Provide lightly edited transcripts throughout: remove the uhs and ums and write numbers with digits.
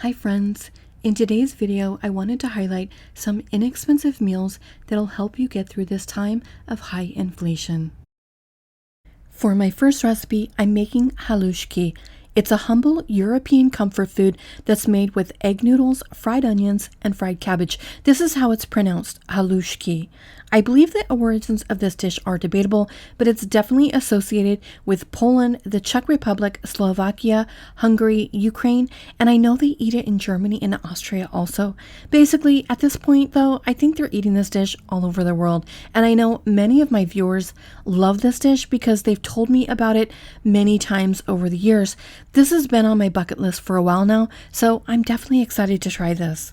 Hi friends! In today's video, I wanted to highlight some inexpensive meals that'll help you get through this time of high inflation. For my first recipe, I'm making HALUSKI. It's a humble European comfort food that's made with egg noodles, fried onions, and fried cabbage. This is how it's pronounced, HALUSKI. I believe the origins of this dish are debatable, but it's definitely associated with Poland, the Czech Republic, Slovakia, Hungary, Ukraine, and I know they eat it in Germany and Austria also. Basically, at this point though, I think they're eating this dish all over the world, and I know many of my viewers love this dish because they've told me about it many times over the years. This has been on my bucket list for a while now, so I'm definitely excited to try this.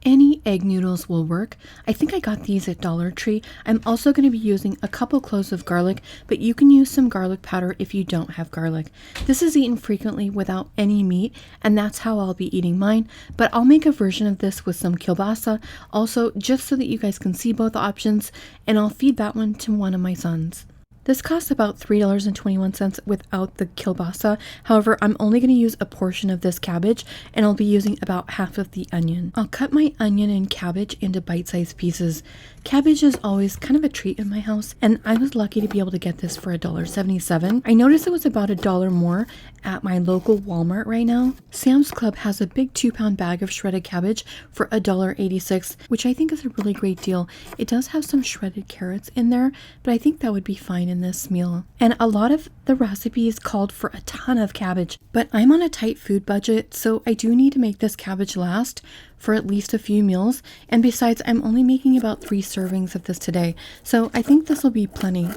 Any egg noodles will work. I think I got these at Dollar Tree. I'm also going to be using a couple cloves of garlic, but you can use some garlic powder if you don't have garlic. This is eaten frequently without any meat, and that's how I'll be eating mine, but I'll make a version of this with some kielbasa, also just so that you guys can see both options, and I'll feed that one to one of my sons. This costs about $3.21 without the kielbasa. However, I'm only going to use a portion of this cabbage, and I'll be using about half of the onion. I'll cut my onion and cabbage into bite-sized pieces. Cabbage is always kind of a treat in my house, and I was lucky to be able to get this for $1.77. I noticed it was about $1 more at my local Walmart right now. Sam's Club has a big 2-pound bag of shredded cabbage for $1.86, which I think is a really great deal. It does have some shredded carrots in there, but I think that would be fine in this meal. And a lot of the recipes called for a ton of cabbage, but I'm on a tight food budget, so I do need to make this cabbage last for at least a few meals, and besides, I'm only making about 3 servings of this today, so I think this will be plenty.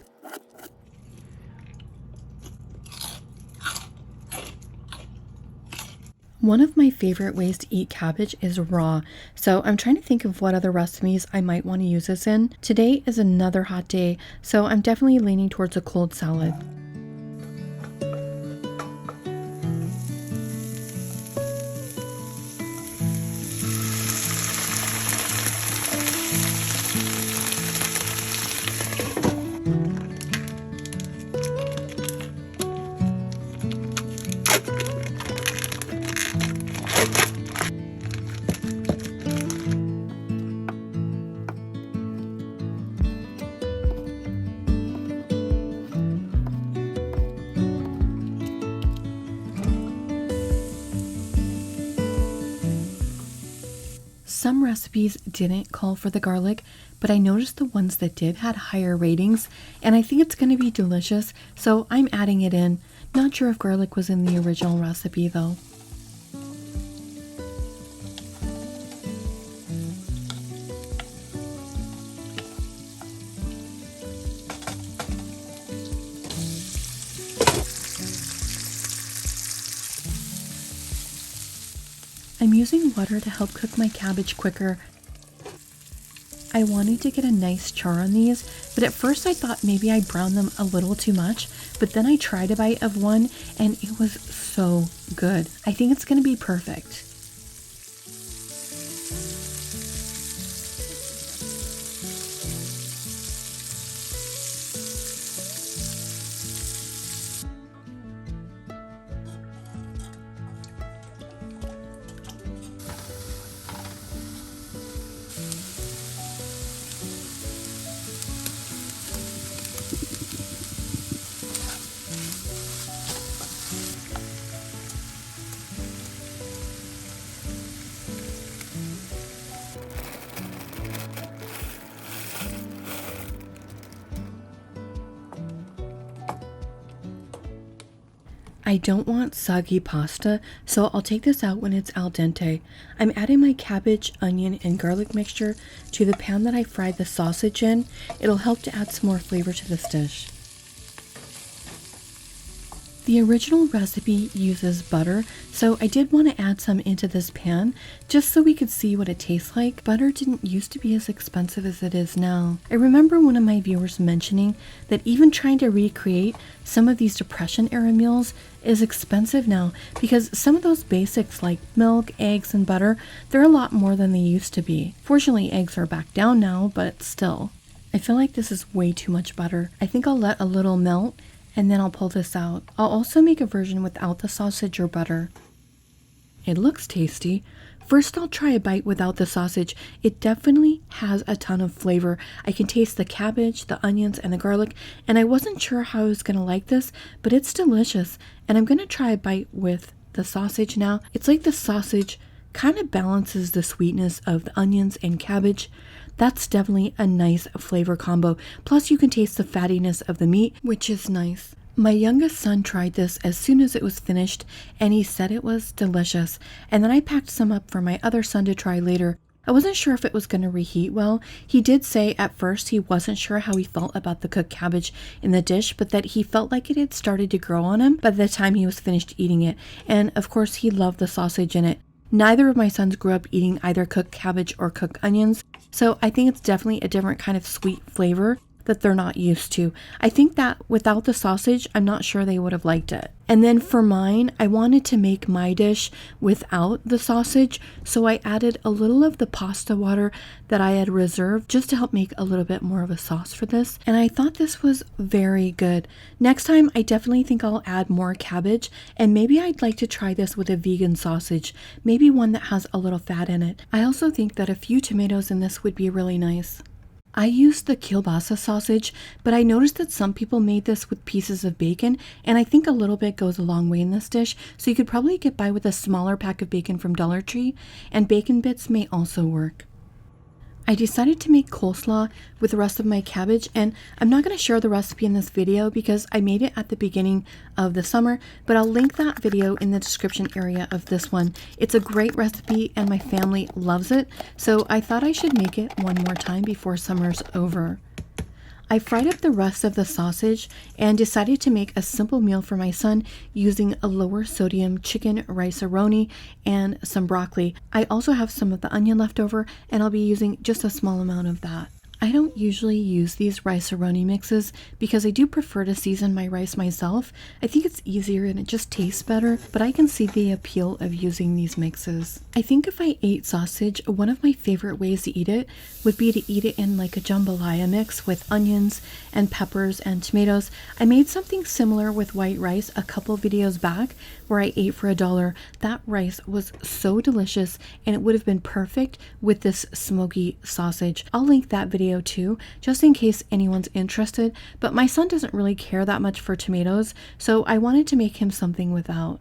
One of my favorite ways to eat cabbage is raw, so I'm trying to think of what other recipes I might want to use this in. Today is another hot day, so I'm definitely leaning towards a cold salad. Some recipes didn't call for the garlic, but I noticed the ones that did had higher ratings, and I think it's going to be delicious, so I'm adding it in. Not sure if garlic was in the original recipe though. I'm using water to help cook my cabbage quicker. I wanted to get a nice char on these, but at first I thought maybe I browned them a little too much, but then I tried a bite of one and it was so good. I think it's going to be perfect. I don't want soggy pasta, so I'll take this out when it's al dente. I'm adding my cabbage, onion, and garlic mixture to the pan that I fried the sausage in. It'll help to add some more flavor to this dish. The original recipe uses butter, so I did want to add some into this pan just so we could see what it tastes like. Butter didn't used to be as expensive as it is now. I remember one of my viewers mentioning that even trying to recreate some of these Depression era meals is expensive now because some of those basics like milk, eggs, and butter, they're a lot more than they used to be. Fortunately, eggs are back down now, but still. I feel like this is way too much butter. I think I'll let a little melt and then I'll pull this out. I'll also make a version without the sausage or butter. It looks tasty. First, I'll try a bite without the sausage. It definitely has a ton of flavor. I can taste the cabbage, the onions, and the garlic, and I wasn't sure how I was going to like this, but it's delicious. And I'm going to try a bite with the sausage now. It's like the sausage kind of balances the sweetness of the onions and cabbage. That's definitely a nice flavor combo. Plus, you can taste the fattiness of the meat, which is nice. My youngest son tried this as soon as it was finished, and he said it was delicious. And then I packed some up for my other son to try later. I wasn't sure if it was going to reheat well. He did say at first he wasn't sure how he felt about the cooked cabbage in the dish, but that he felt like it had started to grow on him by the time he was finished eating it. And of course, he loved the sausage in it. Neither of my sons grew up eating either cooked cabbage or cooked onions, so I think it's definitely a different kind of sweet flavor that they're not used to. I think that without the sausage, I'm not sure they would have liked it. And then for mine, I wanted to make my dish without the sausage, so I added a little of the pasta water that I had reserved just to help make a little bit more of a sauce for this. And I thought this was very good. Next time, I definitely think I'll add more cabbage, and maybe I'd like to try this with a vegan sausage, maybe one that has a little fat in it. I also think that a few tomatoes in this would be really nice. I used the kielbasa sausage, but I noticed that some people made this with pieces of bacon, and I think a little bit goes a long way in this dish, so you could probably get by with a smaller pack of bacon from Dollar Tree, and bacon bits may also work. I decided to make coleslaw with the rest of my cabbage, and I'm not going to share the recipe in this video because I made it at the beginning of the summer, but I'll link that video in the description area of this one. It's a great recipe and my family loves it, so I thought I should make it one more time before summer's over. I fried up the rest of the sausage and decided to make a simple meal for my son using a lower sodium chicken rice-a-roni and some broccoli. I also have some of the onion left over, and I'll be using just a small amount of that. I don't usually use these rice-a-roni mixes because I do prefer to season my rice myself. I think it's easier and it just tastes better, but I can see the appeal of using these mixes. I think if I ate sausage, one of my favorite ways to eat it would be to eat it in like a jambalaya mix with onions and peppers and tomatoes. I made something similar with white rice a couple videos back where I ate for $1. That rice was so delicious, and it would have been perfect with this smoky sausage. I'll link that video too, just in case anyone's interested, but my son doesn't really care that much for tomatoes, so I wanted to make him something without.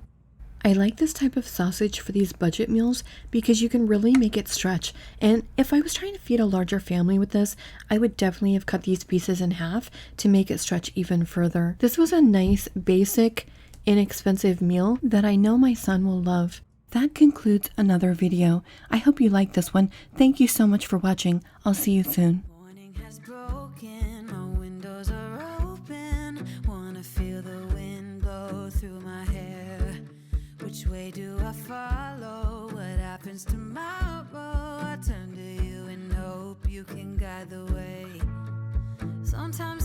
I like this type of sausage for these budget meals because you can really make it stretch, and if I was trying to feed a larger family with this, I would definitely have cut these pieces in half to make it stretch even further. This was a nice, basic, inexpensive meal that I know my son will love. That concludes another video. I hope you liked this one. Thank you so much for watching. I'll see you soon. Morning has broken, my windows are open. Wanna feel the wind blow through my hair. Which way do I follow? What happens tomorrow? I turn to you and hope you can guide the way. Sometimes